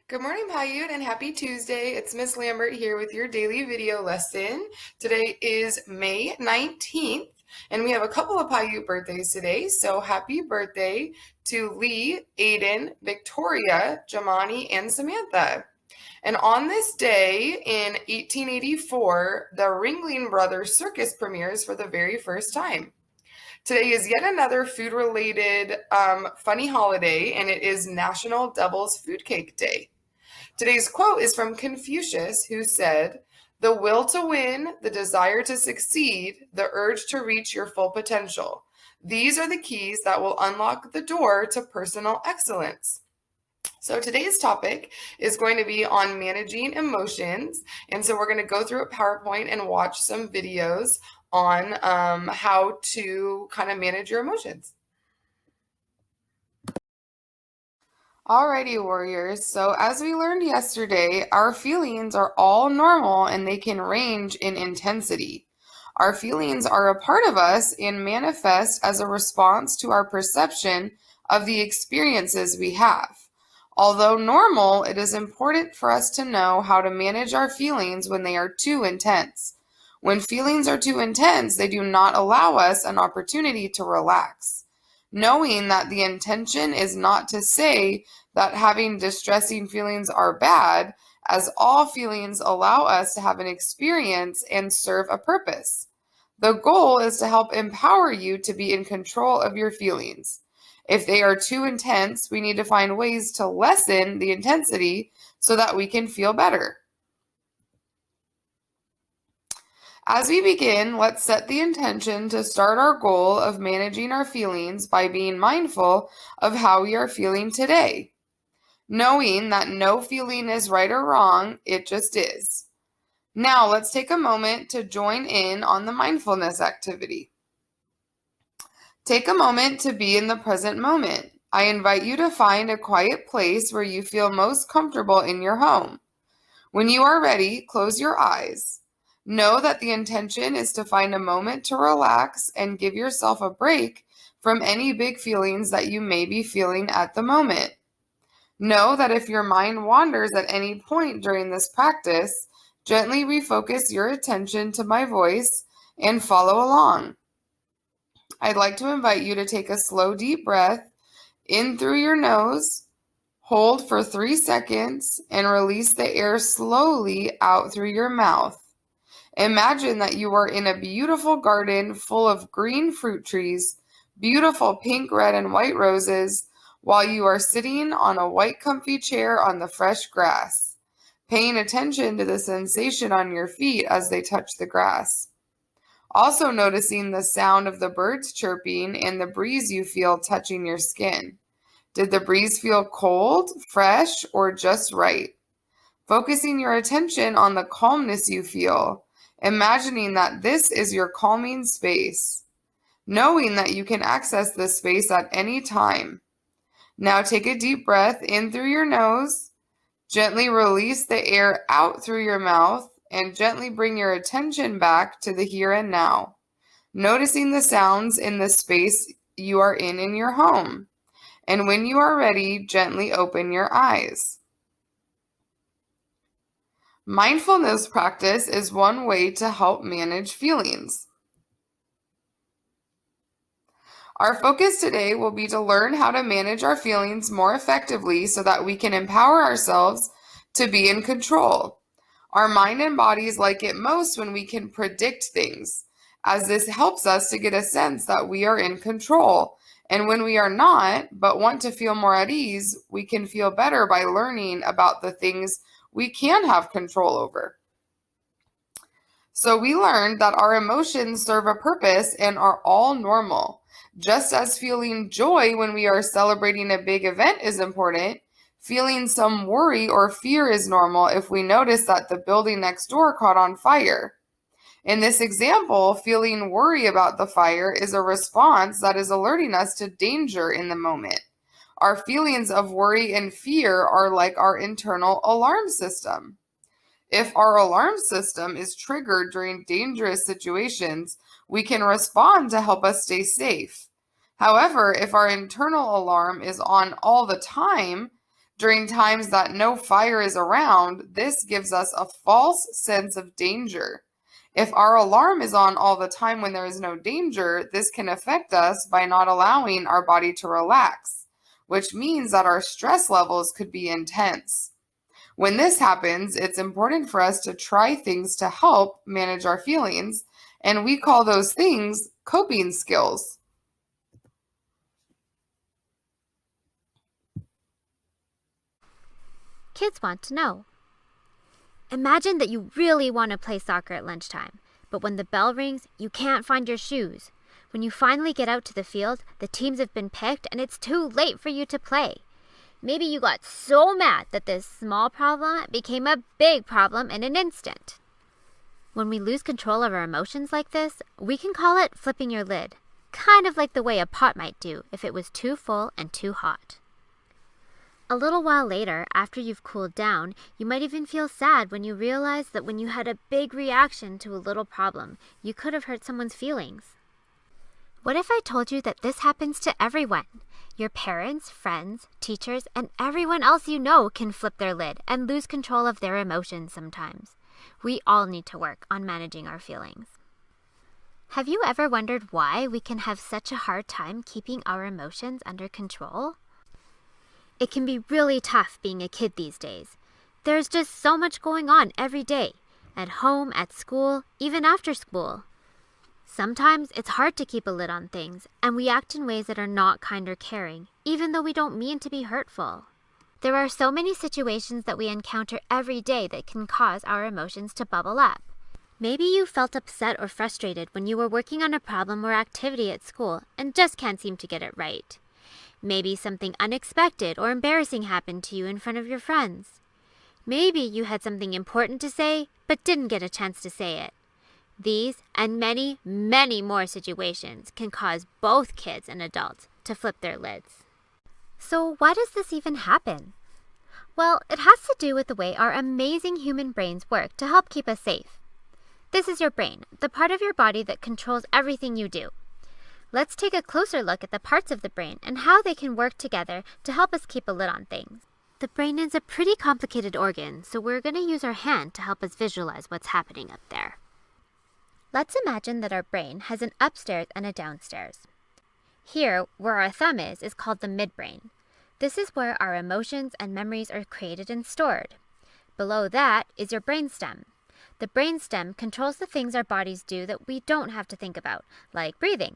Good morning, Piute, and happy Tuesday. It's Miss Lambert here with your daily video lesson. Today is May 19th, and we have a couple of Piute birthdays today. So happy birthday to Lee, Aiden, Victoria, Jamani, and Samantha. And on this day in 1884, the Ringling Brothers Circus premieres for the very first time. Today is yet another food-related funny holiday, and it is National Devil's Food Cake Day. Today's quote is from Confucius, who said, "The will to win, the desire to succeed, the urge to reach your full potential. These are the keys that will unlock the door to personal excellence." So today's topic is going to be on managing emotions. And so we're going to go through a PowerPoint and watch some videos on how to kind of manage your emotions. Alrighty, warriors. So as we learned yesterday, our feelings are all normal and they can range in intensity. Our feelings are a part of us and manifest as a response to our perception of the experiences we have. Although normal, it is important for us to know how to manage our feelings when they are too intense. When feelings are too intense, they do not allow us an opportunity to relax. Knowing that the intention is not to say that having distressing feelings are bad, as all feelings allow us to have an experience and serve a purpose. The goal is to help empower you to be in control of your feelings. If they are too intense, we need to find ways to lessen the intensity so that we can feel better. As we begin, let's set the intention to start our goal of managing our feelings by being mindful of how we are feeling today. Knowing that no feeling is right or wrong, it just is. Now let's take a moment to join in on the mindfulness activity. Take a moment to be in the present moment. I invite you to find a quiet place where you feel most comfortable in your home. When you are ready, close your eyes. Know that the intention is to find a moment to relax and give yourself a break from any big feelings that you may be feeling at the moment. Know that if your mind wanders at any point during this practice, gently refocus your attention to my voice and follow along. I'd like to invite you to take a slow, deep breath in through your nose, hold for 3 seconds, and release the air slowly out through your mouth. Imagine that you are in a beautiful garden full of green fruit trees, beautiful pink, red, and white roses, while you are sitting on a white comfy chair on the fresh grass, paying attention to the sensation on your feet as they touch the grass. Also noticing the sound of the birds chirping and the breeze you feel touching your skin. Did the breeze feel cold, fresh, or just right? Focusing your attention on the calmness you feel, imagining that this is your calming space, knowing that you can access this space at any time. Now take a deep breath in through your nose, gently release the air out through your mouth, and gently bring your attention back to the here and now, noticing the sounds in the space you are in your home. And when you are ready, gently open your eyes. Mindfulness practice is one way to help manage feelings. Our focus today will be to learn how to manage our feelings more effectively so that we can empower ourselves to be in control. Our mind and bodies like it most when we can predict things, as this helps us to get a sense that we are in control. And when we are not, but want to feel more at ease, we can feel better by learning about the things we can have control over. So we learned that our emotions serve a purpose and are all normal. Just as feeling joy when we are celebrating a big event is important, feeling some worry or fear is normal if we notice that the building next door caught on fire. In this example, feeling worry about the fire is a response that is alerting us to danger in the moment. Our feelings of worry and fear are like our internal alarm system. If our alarm system is triggered during dangerous situations, we can respond to help us stay safe. However, if our internal alarm is on all the time, During times that no fire is around, this gives us a false sense of danger. If our alarm is on all the time when there is no danger, this can affect us by not allowing our body to relax, which means that our stress levels could be intense. When this happens, it's important for us to try things to help manage our feelings, and we call those things coping skills. Kids want to know. Imagine that you really want to play soccer at lunchtime, but when the bell rings, you can't find your shoes. When you finally get out to the field, the teams have been picked and it's too late for you to play. Maybe you got so mad that this small problem became a big problem in an instant. When we lose control of our emotions like this, we can call it flipping your lid, kind of like the way a pot might do if it was too full and too hot. A little while later, after you've cooled down, you might even feel sad when you realize that when you had a big reaction to a little problem, you could have hurt someone's feelings. What if I told you that this happens to everyone? Your parents, friends, teachers, and everyone else you know can flip their lid and lose control of their emotions sometimes. We all need to work on managing our feelings. Have you ever wondered why we can have such a hard time keeping our emotions under control? It can be really tough being a kid these days. There's just so much going on every day, at home, at school, even after school. Sometimes it's hard to keep a lid on things, and we act in ways that are not kind or caring, even though we don't mean to be hurtful. There are so many situations that we encounter every day that can cause our emotions to bubble up. Maybe you felt upset or frustrated when you were working on a problem or activity at school and just can't seem to get it right. Maybe something unexpected or embarrassing happened to you in front of your friends. Maybe you had something important to say, but didn't get a chance to say it. These and many, many more situations can cause both kids and adults to flip their lids. So why does this even happen? Well, it has to do with the way our amazing human brains work to help keep us safe. This is your brain, the part of your body that controls everything you do. Let's take a closer look at the parts of the brain and how they can work together to help us keep a lid on things. The brain is a pretty complicated organ, so we're going to use our hand to help us visualize what's happening up there. Let's imagine that our brain has an upstairs and a downstairs. Here, where our thumb is called the midbrain. This is where our emotions and memories are created and stored. Below that is your brainstem. The brainstem controls the things our bodies do that we don't have to think about, like breathing.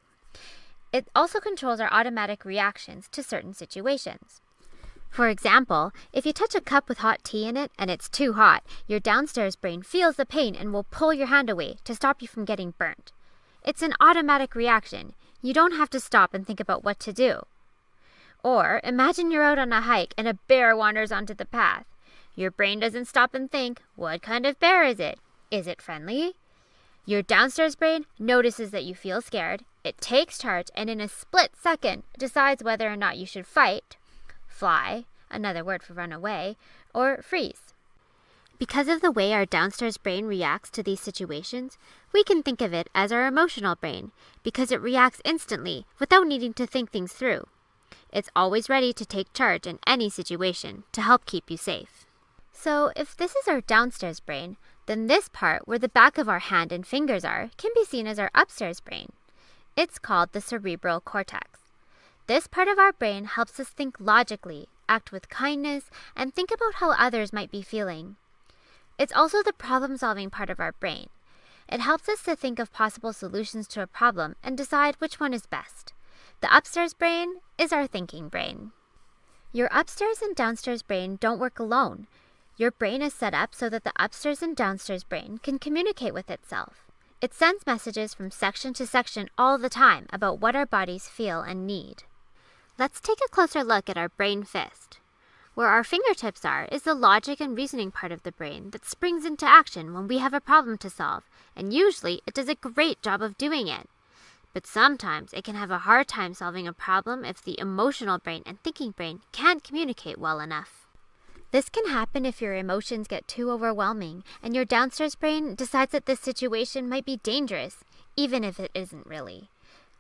It also controls our automatic reactions to certain situations. For example, if you touch a cup with hot tea in it and it's too hot, your downstairs brain feels the pain and will pull your hand away to stop you from getting burnt. It's an automatic reaction. You don't have to stop and think about what to do. Or imagine you're out on a hike and a bear wanders onto the path. Your brain doesn't stop and think, what kind of bear is it? Is it friendly? Your downstairs brain notices that you feel scared. It takes charge and in a split second decides whether or not you should fight, fly, another word for run away, or freeze. Because of the way our downstairs brain reacts to these situations, we can think of it as our emotional brain because it reacts instantly without needing to think things through. It's always ready to take charge in any situation to help keep you safe. So if this is our downstairs brain, then this part where the back of our hand and fingers are can be seen as our upstairs brain. It's called the cerebral cortex. This part of our brain helps us think logically, act with kindness, and think about how others might be feeling. It's also the problem-solving part of our brain. It helps us to think of possible solutions to a problem and decide which one is best. The upstairs brain is our thinking brain. Your upstairs and downstairs brain don't work alone. Your brain is set up so that the upstairs and downstairs brain can communicate with itself. It sends messages from section to section all the time about what our bodies feel and need. Let's take a closer look at our brain fist. Where our fingertips are is the logic and reasoning part of the brain that springs into action when we have a problem to solve, and usually it does a great job of doing it. But sometimes it can have a hard time solving a problem if the emotional brain and thinking brain can't communicate well enough. This can happen if your emotions get too overwhelming and your downstairs brain decides that this situation might be dangerous, even if it isn't really.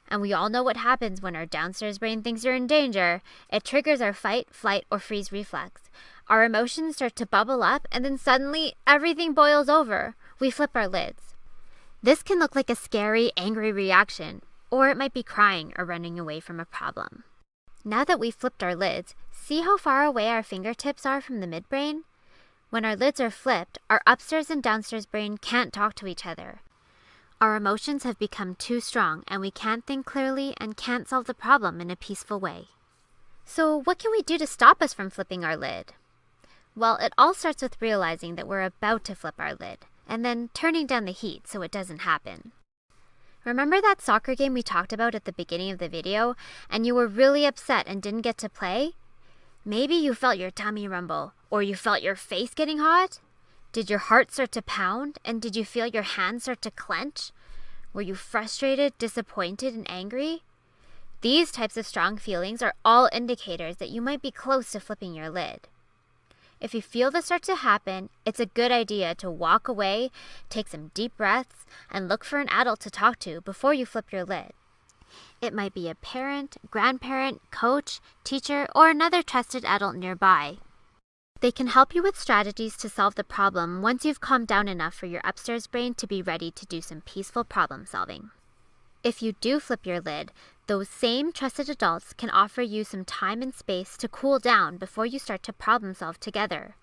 And we all know what happens when our downstairs brain thinks you're in danger. It triggers our fight, flight, or freeze reflex. Our emotions start to bubble up, and then suddenly everything boils over. We flip our lids. This can look like a scary, angry reaction, or it might be crying or running away from a problem. Now that we've flipped our lids, see how far away our fingertips are from the midbrain? When our lids are flipped, our upstairs and downstairs brain can't talk to each other. Our emotions have become too strong, and we can't think clearly and can't solve the problem in a peaceful way. So what can we do to stop us from flipping our lid? Well, it all starts with realizing that we're about to flip our lid, and then turning down the heat so it doesn't happen. Remember that soccer game we talked about at the beginning of the video, and you were really upset and didn't get to play? Maybe you felt your tummy rumble, or you felt your face getting hot? Did your heart start to pound, and did you feel your hands start to clench? Were you frustrated, disappointed, and angry? These types of strong feelings are all indicators that you might be close to flipping your lid. If you feel this start to happen, it's a good idea to walk away, take some deep breaths, and look for an adult to talk to before you flip your lid. It might be a parent, grandparent, coach, teacher, or another trusted adult nearby. They can help you with strategies to solve the problem once you've calmed down enough for your upstairs brain to be ready to do some peaceful problem solving. If you do flip your lid, those same trusted adults can offer you some time and space to cool down before you start to problem solve together.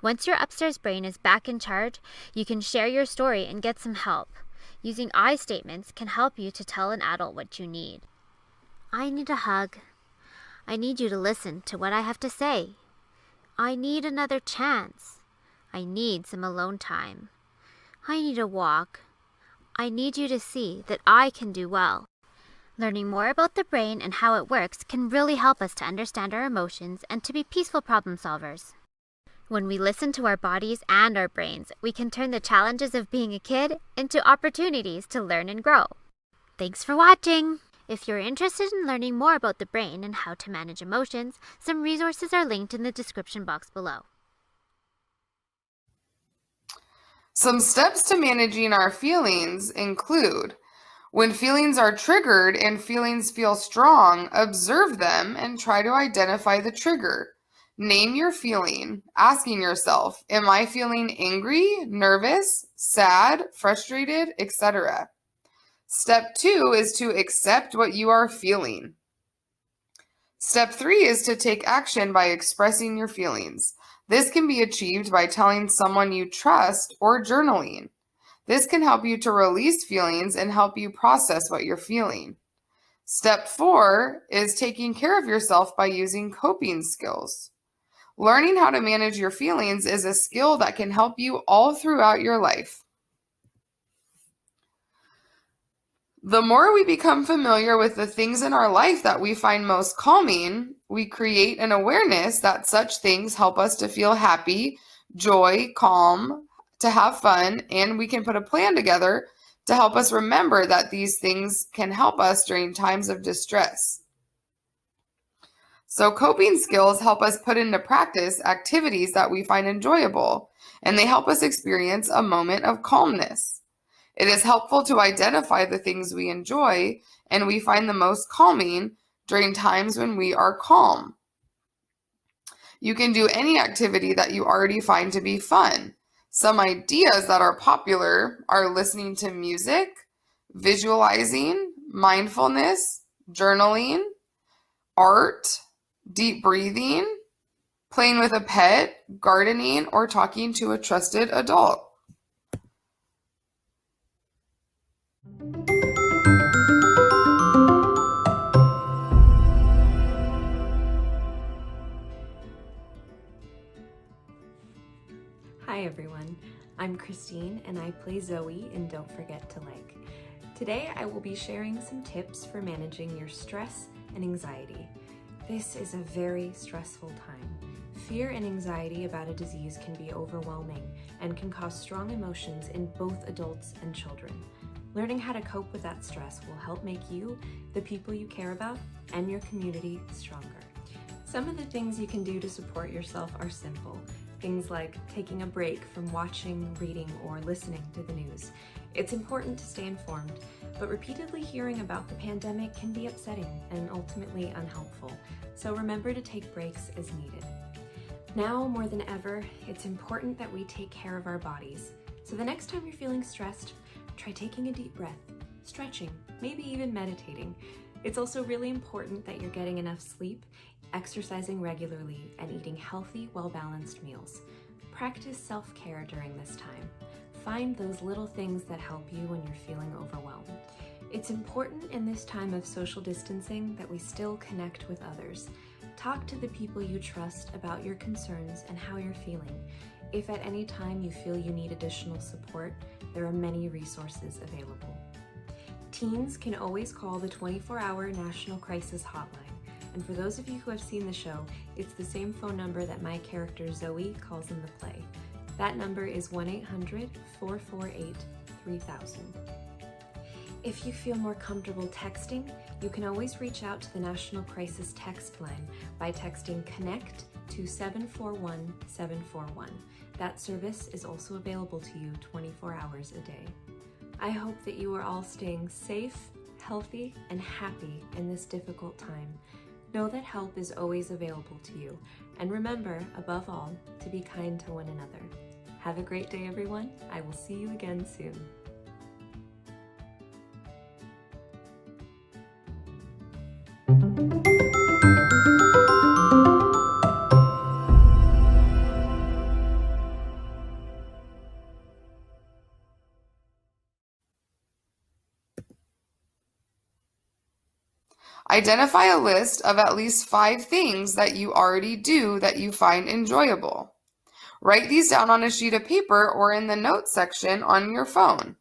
Once your upstairs brain is back in charge, you can share your story and get some help. Using I statements can help you to tell an adult what you need. I need a hug. I need you to listen to what I have to say. I need another chance. I need some alone time. I need a walk. I need you to see that I can do well. Learning more about the brain and how it works can really help us to understand our emotions and to be peaceful problem solvers. When we listen to our bodies and our brains, we can turn the challenges of being a kid into opportunities to learn and grow. Thanks for watching! If you're interested in learning more about the brain and how to manage emotions, some resources are linked in the description box below. Some steps to managing our feelings include: when feelings are triggered and feelings feel strong, observe them and try to identify the trigger. Name your feeling, asking yourself, am I feeling angry, nervous, sad, frustrated, etc.? Step 2 is to accept what you are feeling. Step 3 is to take action by expressing your feelings. This can be achieved by telling someone you trust or journaling. This can help you to release feelings and help you process what you're feeling. Step 4 is taking care of yourself by using coping skills. Learning how to manage your feelings is a skill that can help you all throughout your life. The more we become familiar with the things in our life that we find most calming, we create an awareness that such things help us to feel happy, joy, calm, to have fun, and we can put a plan together to help us remember that these things can help us during times of distress. So coping skills help us put into practice activities that we find enjoyable, and they help us experience a moment of calmness. It is helpful to identify the things we enjoy and we find the most calming during times when we are calm. You can do any activity that you already find to be fun. Some ideas that are popular are listening to music, visualizing, mindfulness, journaling, art, deep breathing, playing with a pet, gardening, or talking to a trusted adult. Hi everyone, I'm Christine and I play Zoe in Don't Forget to Like. Today I will be sharing some tips for managing your stress and anxiety. This is a very stressful time. Fear and anxiety about a disease can be overwhelming and can cause strong emotions in both adults and children. Learning how to cope with that stress will help make you, the people you care about, and your community stronger. Some of the things you can do to support yourself are simple. Things like taking a break from watching, reading, or listening to the news. It's important to stay informed, but repeatedly hearing about the pandemic can be upsetting and ultimately unhelpful, so remember to take breaks as needed. Now more than ever, it's important that we take care of our bodies. So the next time you're feeling stressed, try taking a deep breath, stretching, maybe even meditating. It's also really important that you're getting enough sleep, exercising regularly, and eating healthy, well-balanced meals. Practice self-care during this time. Find those little things that help you when you're feeling overwhelmed. It's important in this time of social distancing that we still connect with others. Talk to the people you trust about your concerns and how you're feeling. If at any time you feel you need additional support, there are many resources available. Teens can always call the 24-hour National Crisis Hotline. And for those of you who have seen the show, it's the same phone number that my character Zoe calls in the play. That number is 1-800-448-3000. If you feel more comfortable texting, you can always reach out to the National Crisis Text Line by texting CONNECT to 741-741. That service is also available to you 24 hours a day. I hope that you are all staying safe, healthy, and happy in this difficult time. Know that help is always available to you. And remember, above all, to be kind to one another. Have a great day, everyone. I will see you again soon. Identify a list of at least 5 things that you already do that you find enjoyable. Write these down on a sheet of paper or in the notes section on your phone.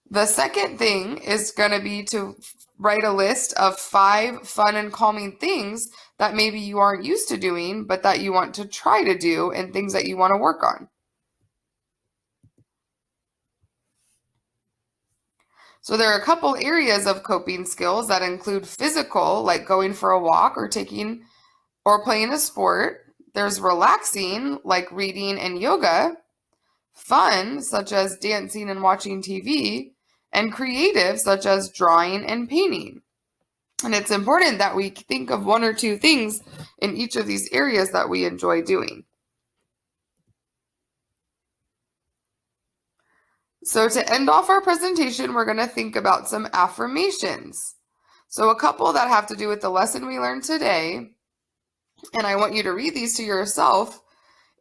The second thing is going to be to write a list of 5 fun and calming things that maybe you aren't used to doing, but that you want to try to do and things that you want to work on. So there are a couple areas of coping skills that include physical, like going for a walk or taking or playing a sport. There's relaxing, like reading and yoga. Fun, such as dancing and watching TV. And creative, such as drawing and painting. And it's important that we think of 1 or 2 things in each of these areas that we enjoy doing. So to end off our presentation, we're going to think about some affirmations. So a couple that have to do with the lesson we learned today, and I want you to read these to yourself,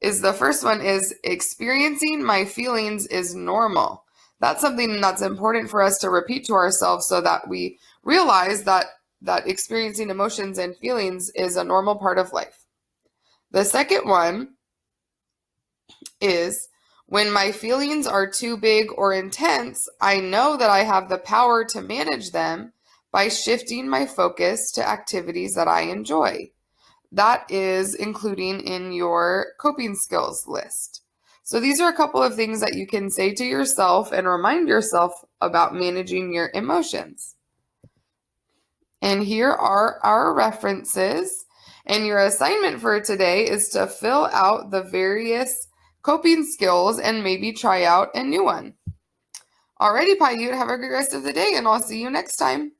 is the first one is, experiencing my feelings is normal. That's something that's important for us to repeat to ourselves so that we realize that experiencing emotions and feelings is a normal part of life. The second one is, when my feelings are too big or intense, I know that I have the power to manage them by shifting my focus to activities that I enjoy. That is including in your coping skills list. So these are a couple of things that you can say to yourself and remind yourself about managing your emotions. And here are our references. And your assignment for today is to fill out the various coping skills and maybe try out a new one. Alrighty, Piute, have a great rest of the day, and I'll see you next time.